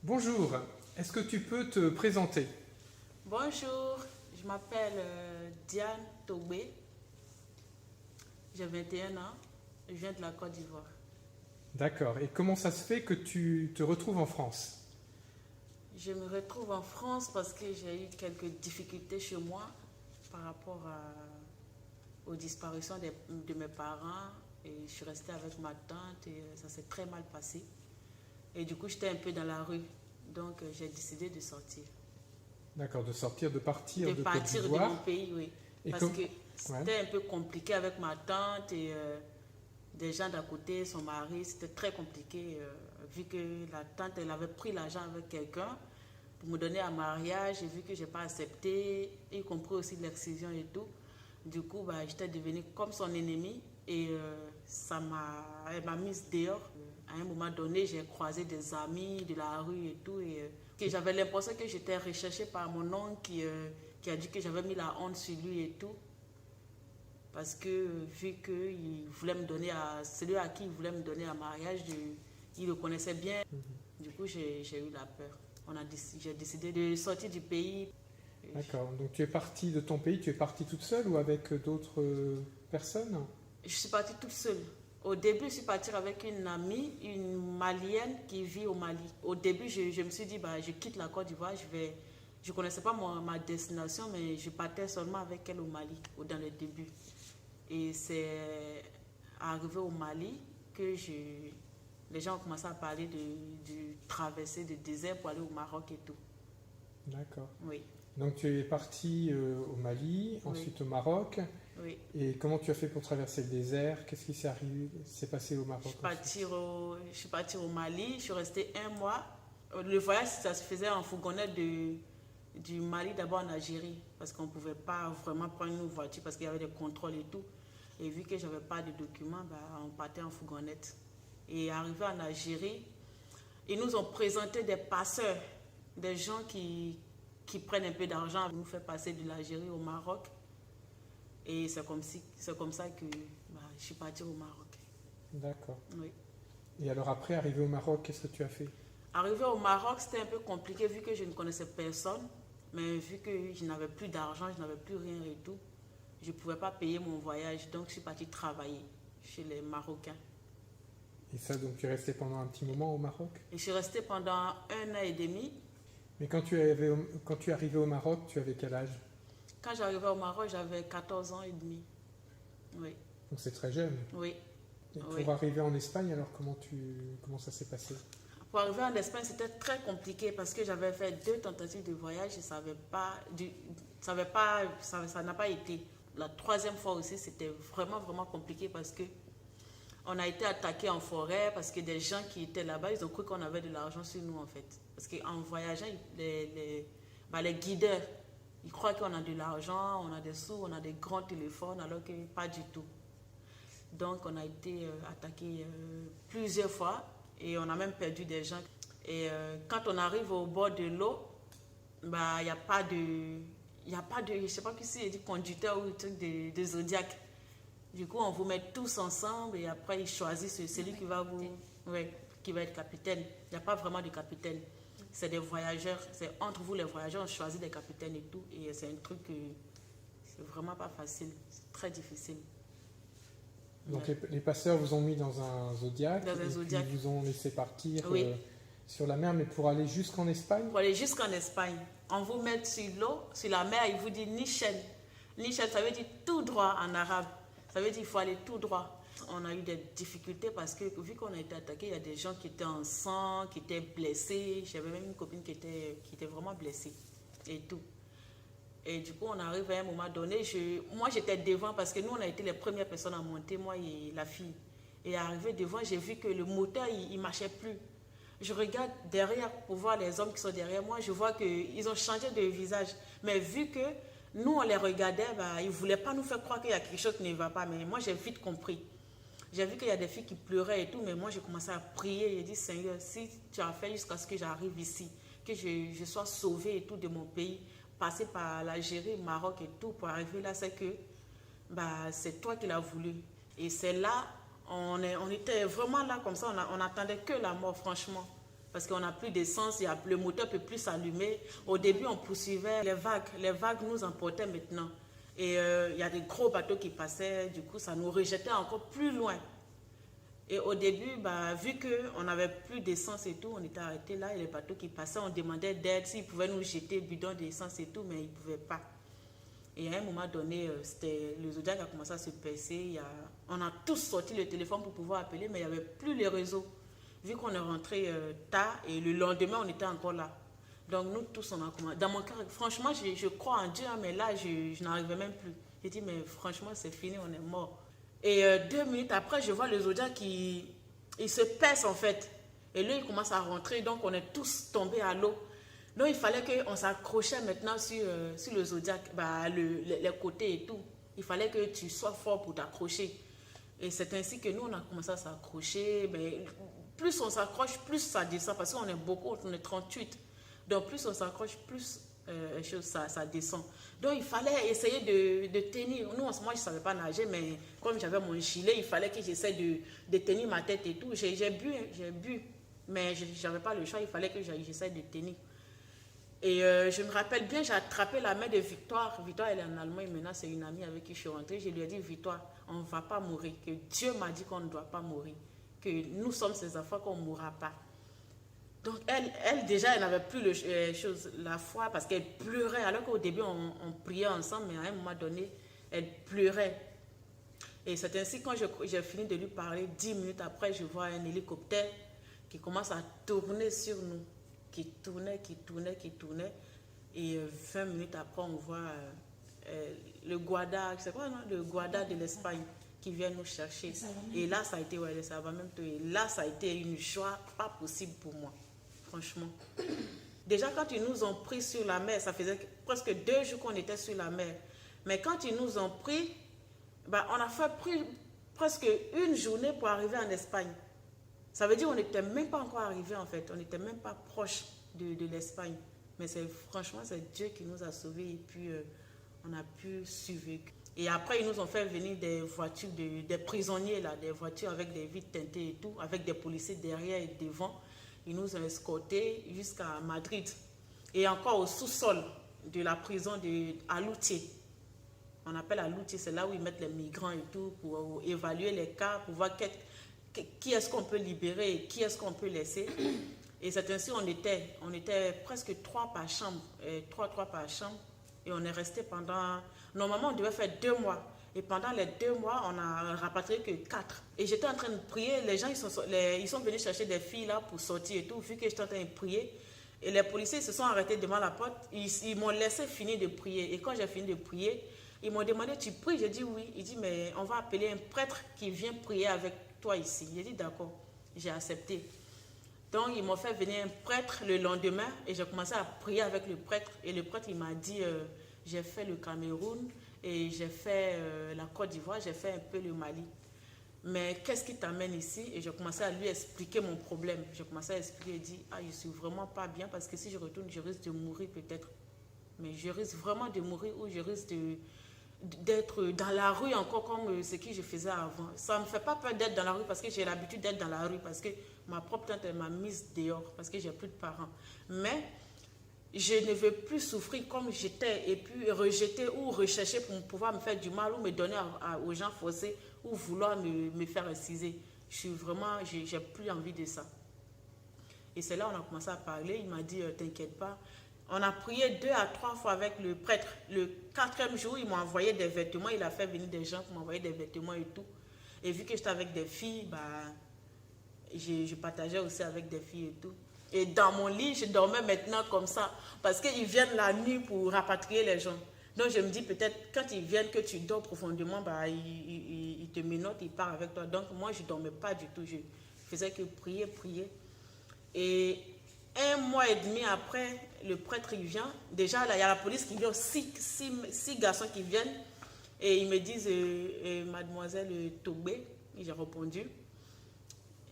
Bonjour, est-ce que tu peux te présenter? Bonjour, je m'appelle Diane Togbé, j'ai 21 ans, je viens de la Côte d'Ivoire. D'accord, et comment ça se fait que tu te retrouves en France? Je me retrouve en France parce que j'ai eu quelques difficultés chez moi par rapport aux disparitions de mes parents et je suis restée avec ma tante et ça s'est très mal passé. Et du coup, j'étais un peu dans la rue, donc j'ai décidé de sortir. D'accord, de sortir, de partir De de Côte partir de mon d'Ivoire. pays, oui. Et Parce comme... que Ouais, c'était un peu compliqué avec ma tante et des gens d'à côté, son mari, c'était très compliqué vu que la tante, elle avait pris l'argent avec quelqu'un pour me donner un mariage et vu que je n'ai pas accepté, y compris aussi l'excision et tout, du coup, bah, j'étais devenue comme son ennemie et elle m'a mise dehors. À un moment donné, j'ai croisé des amis de la rue et tout et que j'avais l'impression que j'étais recherchée par mon oncle qui a dit que j'avais mis la honte sur lui et tout parce que vu qu'il voulait me donner à celui à qui il voulait me donner un mariage, il le connaissait bien. Du coup, j'ai eu la peur. J'ai décidé de sortir du pays. d'accord. Donc tu es partie de ton pays, tu es partie toute seule ou avec d'autres personnes? Je suis partie toute seule. Au début, je suis partie avec une amie, une Malienne qui vit au Mali. Au début, je me suis dit, bah, je quitte la Côte d'Ivoire, je ne connaissais pas ma destination, mais je partais seulement avec elle au Mali, dans le début. Et c'est arrivé au Mali que les gens ont commencé à parler de traverser du désert pour aller au Maroc et tout. D'accord. Oui, Donc tu es partie au Mali, oui, ensuite au Maroc. oui. Et comment tu as fait pour traverser le désert? Qu'est-ce qui s'est passé au Maroc ensuite? Je suis partie au Mali, je suis restée un mois. Le voyage, ça se faisait en fourgonnette du Mali d'abord en Algérie, parce qu'on ne pouvait pas vraiment prendre une voiture parce qu'il y avait des contrôles et tout. Et vu que je n'avais pas de documents, bah, on partait en fourgonnette. Et arrivé en Algérie, ils nous ont présenté des passeurs, des gens qui prennent un peu d'argent pour nous faire passer de l'Algérie au Maroc. Et c'est comme ça que bah, je suis partie au Maroc. D'accord. Oui. Et alors après, arrivé au Maroc, qu'est-ce que tu as fait? Arrivé au Maroc, c'était un peu compliqué vu que je ne connaissais personne. Mais vu que je n'avais plus d'argent, je n'avais plus rien et tout, je ne pouvais pas payer mon voyage. Donc, je suis partie travailler chez les Marocains. Et ça, donc tu es resté pendant un petit moment au Maroc? Et je suis restée pendant un an et demi. Mais quand tu es arrivé au Maroc, tu avais quel âge? Quand j'arrivais au Maroc, j'avais 14 ans et demi. Oui, Donc c'est très jeune. oui, Et oui. pour arriver en Espagne, alors comment ça s'est passé? Pour arriver en Espagne, c'était très compliqué parce que j'avais fait 2 tentatives de voyage et ça n'a pas été. La troisième fois aussi, c'était vraiment, vraiment compliqué parce que on a été attaqué en forêt parce que des gens qui étaient là-bas, ils ont cru qu'on avait de l'argent sur nous en fait. Parce qu'en voyageant, les guideurs, ils croient qu'on a de l'argent, on a des sous, on a des grands téléphones, alors que pas du tout. Donc on a été attaqué plusieurs fois et on a même perdu des gens. Et quand on arrive au bord de l'eau, bah, il n'y a pas de... Il n'y a pas de... Je ne sais pas qui dit conducteur ou truc de Zodiac. Du coup, on vous met tous ensemble et après, ils choisissent celui qui va ouais, qui va être capitaine. Il n'y a pas vraiment de capitaine. C'est des voyageurs. C'est entre vous, les voyageurs, on choisit des capitaines et tout. Et c'est un truc que c'est vraiment pas facile. C'est très difficile. Donc Ouais. les passeurs vous ont mis dans un Zodiac Dans un et puis Zodiac. ils vous ont laissé partir Oui. sur la mer, mais pour aller jusqu'en Espagne? Pour aller jusqu'en Espagne, on vous met sur l'eau, sur la mer, il vous dit Nichel. Nichel, ça veut dire tout droit en arabe. Ça veut dire qu'il faut aller tout droit. On a eu des difficultés parce que vu qu'on a été attaqué, il y a des gens qui étaient en sang, qui étaient blessés. J'avais même une copine qui était vraiment blessée et tout. Et du coup, on arrive à un moment donné. Moi, j'étais devant parce que nous, on a été les premières personnes à monter, moi et la fille. Et arrivé devant, j'ai vu que le moteur, il ne marchait plus. Je regarde derrière pour voir les hommes qui sont derrière moi. Je vois qu'ils ont changé de visage. Mais vu que nous, on les regardait, bah, ils ne voulaient pas nous faire croire qu'il y a quelque chose qui ne va pas. Mais moi, j'ai vite compris. J'ai vu qu'il y a des filles qui pleuraient et tout. Mais moi, j'ai commencé à prier. J'ai dit, Seigneur, si tu as fait jusqu'à ce que j'arrive ici, que je sois sauvée et tout de mon pays, passer par l'Algérie, le Maroc et tout, pour arriver là, c'est que bah, c'est toi qui l'as voulu. Et c'est là, on était vraiment là comme ça, on n'attendait que la mort, franchement. parce qu'on n'a plus d'essence, le moteur ne peut plus s'allumer. Au début, on poursuivait les vagues. Les vagues nous emportaient maintenant. Et il y a des gros bateaux qui passaient, du coup, ça nous rejetait encore plus loin. Et au début, vu qu'on n'avait plus d'essence et tout, on était arrêtés là, et les bateaux qui passaient, on demandait d'aide, s'ils pouvaient nous jeter bidon d'essence et tout, mais ils ne pouvaient pas. Et à un moment donné, c'était le Zodiac a commencé à se percer. On a tous sorti le téléphone pour pouvoir appeler, mais il n'y avait plus les réseaux. Vu qu'on est rentré tard, et le lendemain, on était encore là. Donc nous tous, on a commencé. Dans mon cas, franchement, je crois en Dieu, mais là, je n'arrivais même plus. J'ai dit, mais franchement, c'est fini, on est mort. Et 2 minutes après, je vois le Zodiac qui il se perce en fait. Et là, il commence à rentrer, donc on est tous tombés à l'eau. Donc il fallait qu'on s'accrochait maintenant sur le Zodiac, les côtés et tout. Il fallait que tu sois fort pour t'accrocher. Et c'est ainsi que nous, on a commencé à s'accrocher. Plus on s'accroche, plus ça descend, parce qu'on est beaucoup, on est 38. Donc plus on s'accroche, plus ça descend. Donc il fallait essayer de tenir. Nous, en ce moment, je ne savais pas nager, mais comme j'avais mon gilet, il fallait que j'essaie de tenir ma tête et tout. J'ai bu, mais je n'avais pas le choix, il fallait que j'essaie de tenir. Et je me rappelle bien, j'ai attrapé la main de Victoire. Victoire, elle est en Allemagne, maintenant c'est une amie avec qui je suis rentrée. Je lui ai dit, Victoire, on ne va pas mourir, que Dieu m'a dit qu'on ne doit pas mourir, que nous sommes ses enfants, qu'on ne mourra pas. Donc elle déjà, elle n'avait plus la foi parce qu'elle pleurait, alors qu'au début on priait ensemble, mais à un moment donné, elle pleurait. Et c'est ainsi, quand j'ai fini de lui parler, 10 minutes après, je vois un hélicoptère qui commence à tourner sur nous, qui tournait. Et 20 minutes après, on voit le Guada, je sais pas, non, le Guada de l'Espagne qui vient nous chercher. Et là, ça a été, ouais, ça va même te... Là, ça a été une joie pas possible pour moi. Franchement. Déjà, quand ils nous ont pris sur la mer, ça faisait presque 2 jours qu'on était sur la mer. Mais quand ils nous ont pris, on a fait presque 1 journée pour arriver en Espagne. Ça veut dire qu'on n'était même pas encore arrivé en fait. On n'était même pas proche de l'Espagne. Mais franchement, c'est Dieu qui nous a sauvés et puis on a pu survivre. Et après, ils nous ont fait venir des voitures, des prisonniers, là, des voitures avec des vitres teintées et tout, avec des policiers derrière et devant. Ils nous ont escortés jusqu'à Madrid. Et encore au sous-sol de la prison à Loutier. On appelle à Loutier, c'est là où ils mettent les migrants et tout, pour évaluer les cas, pour voir qui est-ce qu'on peut libérer et qui est-ce qu'on peut laisser. Et c'est ainsi on était presque 3 par chambre, 3 par chambre. Et on est resté pendant... Normalement, on devait faire 2 mois. Et pendant les 2 mois, on a rapatrié que 4. Et j'étais en train de prier. Les gens, ils sont venus chercher des filles là pour sortir et tout. Vu que j'étais en train de prier. Et les policiers se sont arrêtés devant la porte. Ils m'ont laissé finir de prier. Et quand j'ai fini de prier, ils m'ont demandé, tu pries? J'ai dit oui. Ils disent, mais on va appeler un prêtre qui vient prier avec toi ici. J'ai dit d'accord. J'ai accepté. Donc, ils m'ont fait venir un prêtre le lendemain. Et j'ai commencé à prier avec le prêtre. Et le prêtre, il m'a dit, j'ai fait le Cameroun. Et j'ai fait la Côte d'Ivoire, j'ai fait un peu le Mali. Mais qu'est-ce qui t'amène ici? Et j'ai commencé à lui expliquer mon problème. J'ai commencé à expliquer et dit, je ne suis vraiment pas bien parce que si je retourne, je risque de mourir peut-être. Mais je risque vraiment de mourir ou je risque d'être dans la rue encore comme ce que je faisais avant. Ça ne me fait pas peur d'être dans la rue parce que j'ai l'habitude d'être dans la rue parce que ma propre tante m'a mise dehors parce que j'ai plus de parents. Mais... je ne veux plus souffrir comme j'étais et puis rejeter ou rechercher pour pouvoir me faire du mal ou me donner aux gens forcés ou vouloir me faire inciser. J'ai plus envie de ça. Et c'est là qu'on a commencé à parler. Il m'a dit, t'inquiète pas. On a prié 2 à 3 fois avec le prêtre. Le 4e jour, il m'a envoyé des vêtements. Il a fait venir des gens pour m'envoyer des vêtements et tout. Et vu que j'étais avec des filles, je partageais aussi avec des filles et tout. Et dans mon lit, je dormais maintenant comme ça. Parce qu'ils viennent la nuit pour rapatrier les gens. Donc je me dis peut-être quand ils viennent que tu dors profondément, ils te menottent, ils partent avec toi. Donc moi, je ne dormais pas du tout. Je faisais que prier. Et 1 mois et demi après, le prêtre il vient. Déjà, là, il y a la police qui vient, 6 garçons qui viennent. Et ils me disent, mademoiselle Tobé, j'ai répondu.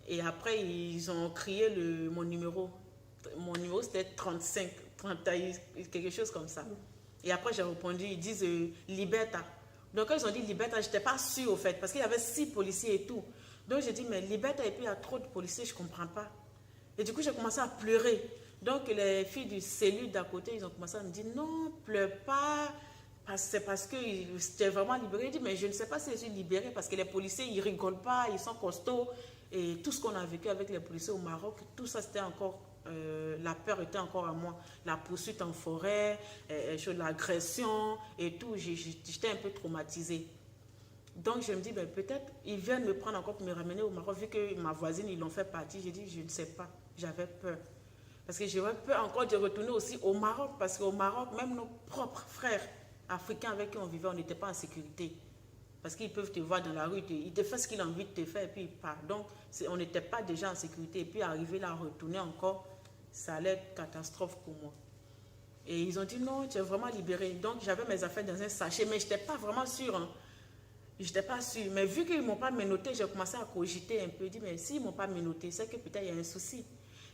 Et après, ils ont crié mon numéro. Mon numéro, c'était 35, quelque chose comme ça. Et après, j'ai répondu, ils disent Liberta. Donc, quand ils ont dit Liberta, je n'étais pas sûre, au fait, parce qu'il y avait 6 policiers et tout. Donc, j'ai dit, mais Liberta, et puis il y a trop de policiers, je ne comprends pas. Et du coup, j'ai commencé à pleurer. Donc, les filles du cellule d'à côté, ils ont commencé à me dire, non, pleure pas. C'est parce que j'étais vraiment libérée. Je dis, mais je ne sais pas si je suis libérée parce que les policiers, ils rigolent pas, ils sont costauds. Et tout ce qu'on a vécu avec les policiers au Maroc, tout ça, c'était encore, la peur était encore à moi. La poursuite en forêt, l'agression et tout, j'étais un peu traumatisée. Donc, je me dis, ben, peut-être, ils viennent me prendre encore pour me ramener au Maroc, vu que ma voisine, ils l'ont fait partie. J'ai dit, je ne sais pas, j'avais peur. Parce que j'aurais peur encore de retourner aussi au Maroc, parce qu'au Maroc, même nos propres frères africains avec qui on vivait, on n'était pas en sécurité. Parce qu'ils peuvent te voir dans la rue, ils te font ce qu'ils ont envie de te faire, et puis ils partent. Donc, on n'était pas déjà en sécurité. Et puis, arriver là, retourner encore, ça allait être catastrophe pour moi. Et ils ont dit, non, tu es vraiment libéré. Donc, j'avais mes affaires dans un sachet, mais je n'étais pas vraiment sûre. Hein. Je n'étais pas sûre. Mais vu qu'ils ne m'ont pas menotté, j'ai commencé à cogiter un peu. Je dis, mais s'ils ne m'ont pas menotté, c'est que peut-être il y a un souci.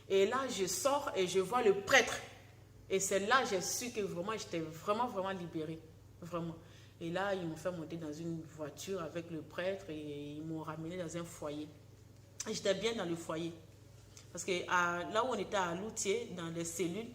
Et là, je sors et je vois le prêtre. Et c'est là que j'ai su que vraiment, j'étais vraiment, vraiment libérée. Vraiment. Et là, ils m'ont fait monter dans une voiture avec le prêtre et ils m'ont ramené dans un foyer. Et j'étais bien dans le foyer. Parce que là où on était à Loutier, dans les cellules,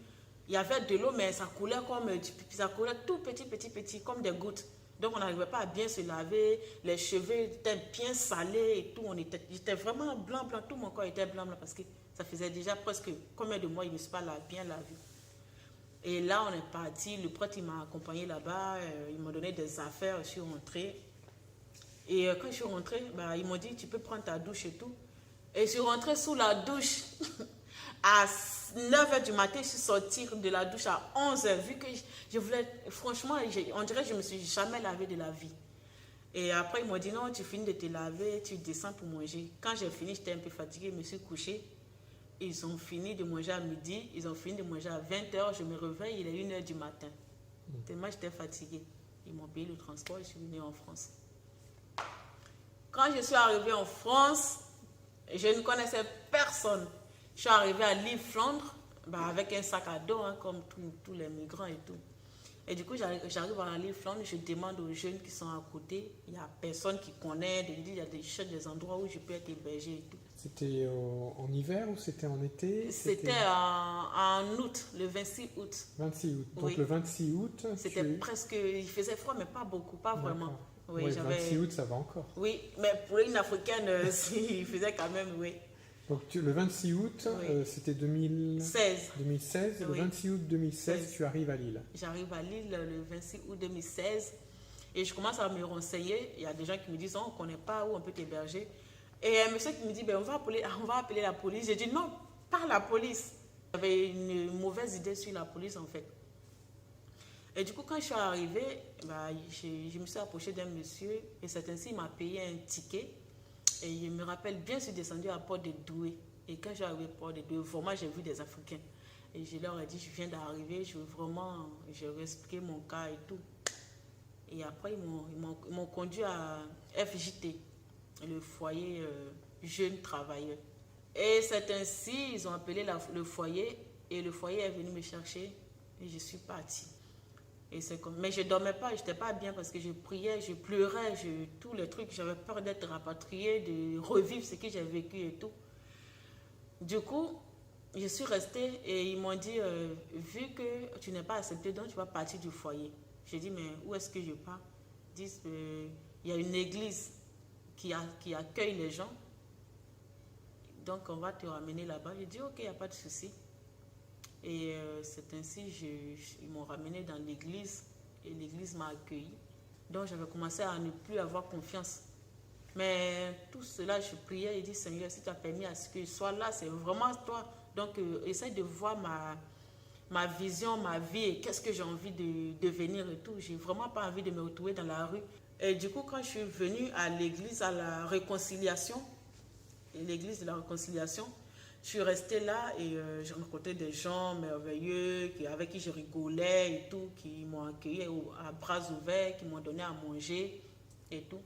il y avait de l'eau, mais ça coulait comme du pipi. Ça coulait tout petit, comme des gouttes. Donc, on n'arrivait pas à bien se laver. Les cheveux étaient bien salés et tout. J'étais vraiment blanc. Tout mon corps était blanc parce que ça faisait déjà presque combien de mois, il ne me suis pas bien lavé. Et là, on est parti. Le prêtre, il m'a accompagné là-bas. Il m'a donné des affaires. Je suis rentrée. Et quand je suis rentrée, ils m'ont dit, tu peux prendre ta douche et tout. Et je suis rentrée sous la douche. À 9h du matin, je suis sortie de la douche à 11h. Vu que je voulais, franchement, on dirait que je ne me suis jamais lavée de la vie. Et après, ils m'ont dit, non, tu finis de te laver, tu descends pour manger. Quand j'ai fini, j'étais un peu fatiguée, je me suis couchée. Ils ont fini de manger à midi, ils ont fini de manger à 20h. Je me réveille, il est 1h du matin. Tellement j'étais fatiguée. Ils m'ont payé le transport et je suis venue en France. Quand je suis arrivée en France, je ne connaissais personne. Je suis arrivée à l'île Flandre avec un sac à dos, hein, comme tous les migrants et tout. Et du coup, j'arrive à l'île Flandre, je demande aux jeunes qui sont à côté. Il n'y a personne qui connaît. Il y a des endroits où je peux être hébergée et tout. C'était en hiver ou c'était en été? C'était en août, le 26 août. 26 août. Donc oui. Le 26 août, c'était presque... Il faisait froid, mais pas beaucoup, pas vraiment. Oui, 26 août, ça va encore. Oui, mais pour une Africaine, il faisait quand même, oui. Donc le 26 août, oui. C'était 2016. Oui. Le 26 août 2016, tu arrives à Lille. J'arrive à Lille le 26 août 2016 et je commence à me renseigner. Il y a des gens qui me disent, on ne connaît pas où on peut t'héberger. Et un monsieur qui me dit, on va appeler la police. J'ai dit, non, pas la police. J'avais une mauvaise idée sur la police, en fait. Et du coup, quand je suis arrivée, je me suis approchée d'un monsieur et c'est ainsi qu'il m'a payé un ticket. Et je me rappelle bien, je suis descendue à Port de Douai. Et quand j'ai arrivé à Port de Douai, vraiment, j'ai vu des Africains. Et je leur ai dit, je viens d'arriver, j'ai expliqué mon cas et tout. Et après, ils m'ont conduit à FJT, le foyer jeunes travailleurs. Et c'est ainsi, ils ont appelé le foyer et le foyer est venu me chercher et je suis partie. Et mais je ne dormais pas, je n'étais pas bien parce que je priais, je pleurais, tous les trucs, j'avais peur d'être rapatriée, de revivre ce que j'ai vécu et tout. Du coup, je suis restée et ils m'ont dit, vu que tu n'es pas acceptée, donc tu vas partir du foyer. J'ai dit, mais où est-ce que je pars? Ils disent, il y a une église qui accueille les gens, donc on va te ramener là-bas. J'ai dit, ok, il n'y a pas de souci. Et c'est ainsi, ils m'ont ramené dans l'église et l'église m'a accueilli. Donc j'avais commencé à ne plus avoir confiance. Mais tout cela, je priais et dis, Seigneur, si tu as permis à ce que je sois là, c'est vraiment toi. Donc essaye de voir ma vision, ma vie et qu'est-ce que j'ai envie de devenir et tout. J'ai vraiment pas envie de me retrouver dans la rue. Et du coup, quand je suis venue à l'église, à la réconciliation, l'église de la réconciliation, je suis restée là et j'ai rencontré des gens merveilleux avec qui je rigolais et tout, qui m'ont accueilli à bras ouverts, qui m'ont donné à manger et tout.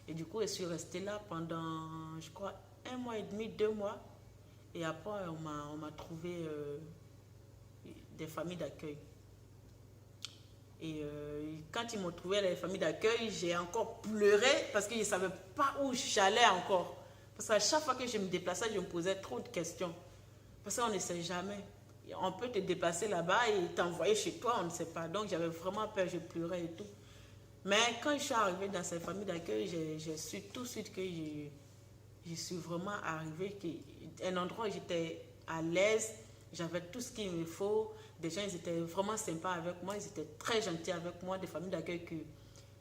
Et du coup, je suis restée là pendant, je crois, 1 mois et demi, 2 mois. Et après, on m'a trouvé des familles d'accueil. Et quand ils m'ont trouvé les familles d'accueil, j'ai encore pleuré parce que je ne savais pas où j'allais encore. Parce qu'à chaque fois que je me déplaçais, je me posais trop de questions. Parce qu'on ne sait jamais. On peut te déplacer là-bas et t'envoyer chez toi, on ne sait pas. Donc j'avais vraiment peur, je pleurais et tout. Mais quand je suis arrivée dans cette famille d'accueil, j'ai su tout de suite que je suis vraiment arrivée, un endroit où j'étais à l'aise, j'avais tout ce qu'il me faut. Des gens, ils étaient vraiment sympas avec moi, ils étaient très gentils avec moi, des familles d'accueil que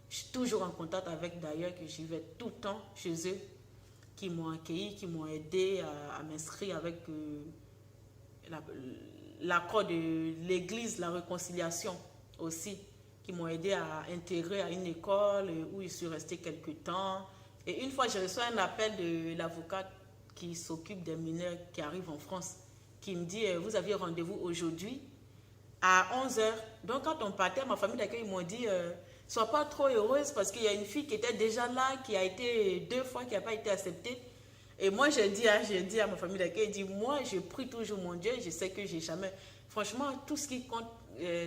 je suis toujours en contact avec d'ailleurs, que j'y vais tout le temps chez eux, qui m'ont accueilli, qui m'ont aidé à m'inscrire avec l'accord de l'église, la réconciliation aussi, qui m'ont aidé à intégrer à une école où je suis restée quelques temps. Et une fois, j'ai reçu un appel de l'avocate qui s'occupe des mineurs qui arrivent en France, qui me dit, vous aviez rendez-vous aujourd'hui à 11h. Donc quand on partait, ma famille d'accueil, ils m'ont dit, sois pas trop heureuse parce qu'il y a une fille qui était déjà là, qui a été 2 fois, qui n'a pas été acceptée. Et moi, j'ai dit à ma famille d'accueil, moi, je prie toujours mon Dieu, je sais que j'ai jamais... Franchement, tout ce qui compte,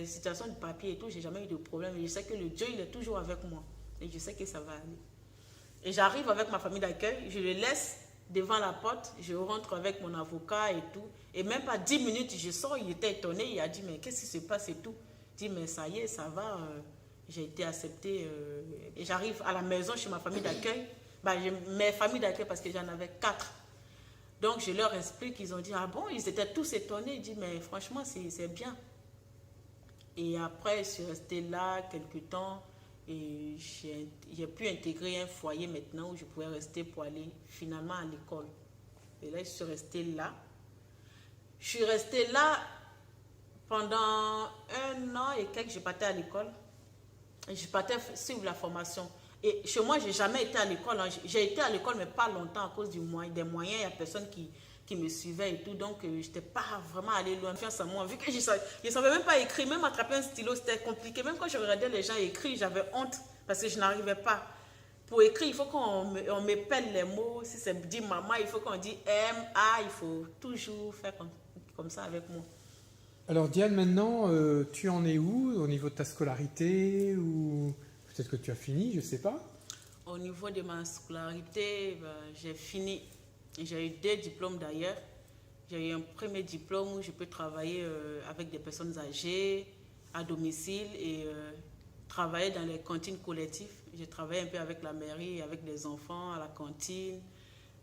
situation de papier et tout, j'ai jamais eu de problème. Et je sais que le Dieu, il est toujours avec moi. Et je sais que ça va aller. Et j'arrive avec ma famille d'accueil, je le laisse devant la porte, je rentre avec mon avocat et tout. Et même pas 10 minutes, je sors, il était étonné, il a dit, mais qu'est-ce qui se passe et tout. Je dis, mais ça y est, ça va, j'ai été acceptée. Et j'arrive à la maison chez ma famille d'accueil. Mes familles d'accueil parce que j'en avais 4. Donc je leur explique, ils ont dit, ah bon, ils étaient tous étonnés. Ils disent, mais franchement, c'est bien. Et après, je suis restée là quelques temps et j'ai pu intégrer un foyer maintenant où je pouvais rester pour aller finalement à l'école. Et là, je suis restée là. Je suis restée là pendant 1 an et quelques, je partais à l'école. Je partais suivre la formation. Et chez moi, je n'ai jamais été à l'école. J'ai été à l'école, mais pas longtemps à cause des moyens. Il n'y a personne qui me suivait et tout. Donc, je n'étais pas vraiment allée loin. Confiance en moi. Vu que je ne savais même pas écrire, même attraper un stylo, c'était compliqué. Même quand je regardais les gens écrire, j'avais honte parce que je n'arrivais pas. Pour écrire, il faut qu'on m'épelle les mots. Si c'est dit maman, il faut qu'on dise M, A. Il faut toujours faire comme ça avec moi. Alors Diane, maintenant, tu en es où au niveau de ta scolarité ou peut-être que tu as fini, je ne sais pas. Au niveau de ma scolarité, j'ai fini. J'ai eu 2 diplômes d'ailleurs. J'ai eu un premier diplôme où je peux travailler avec des personnes âgées à domicile et travailler dans les cantines collectives. J'ai travaillé un peu avec la mairie, avec les enfants à la cantine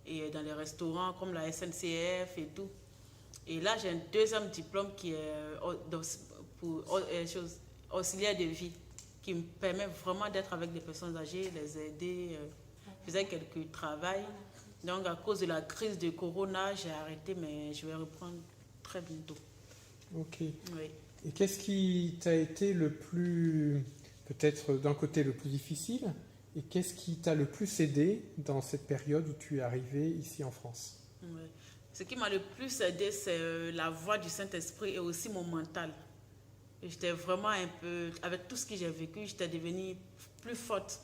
et dans les restaurants comme la SNCF et tout. Et là, j'ai un 2e diplôme qui est pour auxiliaire de vie, qui me permet vraiment d'être avec des personnes âgées, les aider. Je faisais quelques travails. Donc, à cause de la crise de Corona, j'ai arrêté, mais je vais reprendre très bientôt. Ok. Oui. Et qu'est-ce qui t'a été le plus, peut-être d'un côté le plus difficile, et qu'est-ce qui t'a le plus aidé dans cette période où tu es arrivé ici en France? Oui. Ce qui m'a le plus aidé, c'est la voix du Saint-Esprit et aussi mon mental. J'étais vraiment un peu, avec tout ce que j'ai vécu, j'étais devenue plus forte.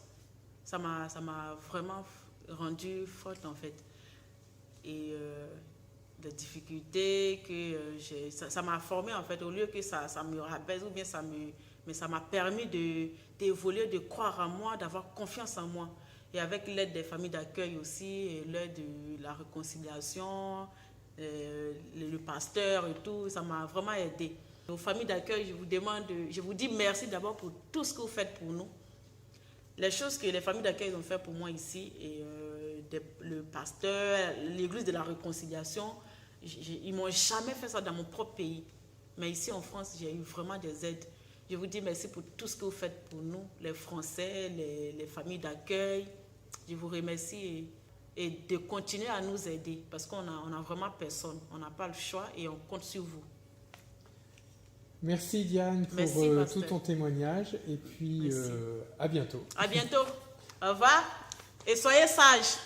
Ça m'a vraiment rendue forte en fait. Et des difficultés que ça m'a formée en fait, au lieu que ça me rabaisse ou bien mais ça m'a permis d'évoluer, de croire en moi, d'avoir confiance en moi. Et avec l'aide des familles d'accueil aussi, et l'aide de la réconciliation, le pasteur et tout, ça m'a vraiment aidé. Aux familles d'accueil, je vous dis merci d'abord pour tout ce que vous faites pour nous. Les choses que les familles d'accueil ont fait pour moi ici, et le pasteur, l'église de la réconciliation, ils ne m'ont jamais fait ça dans mon propre pays. Mais ici en France, j'ai eu vraiment des aides. Je vous dis merci pour tout ce que vous faites pour nous, les Français, les familles d'accueil. Je vous remercie et de continuer à nous aider parce qu'on a vraiment personne. On n'a pas le choix et on compte sur vous. Merci Diane pour tout ton témoignage et puis à bientôt. À bientôt. Au revoir et soyez sages.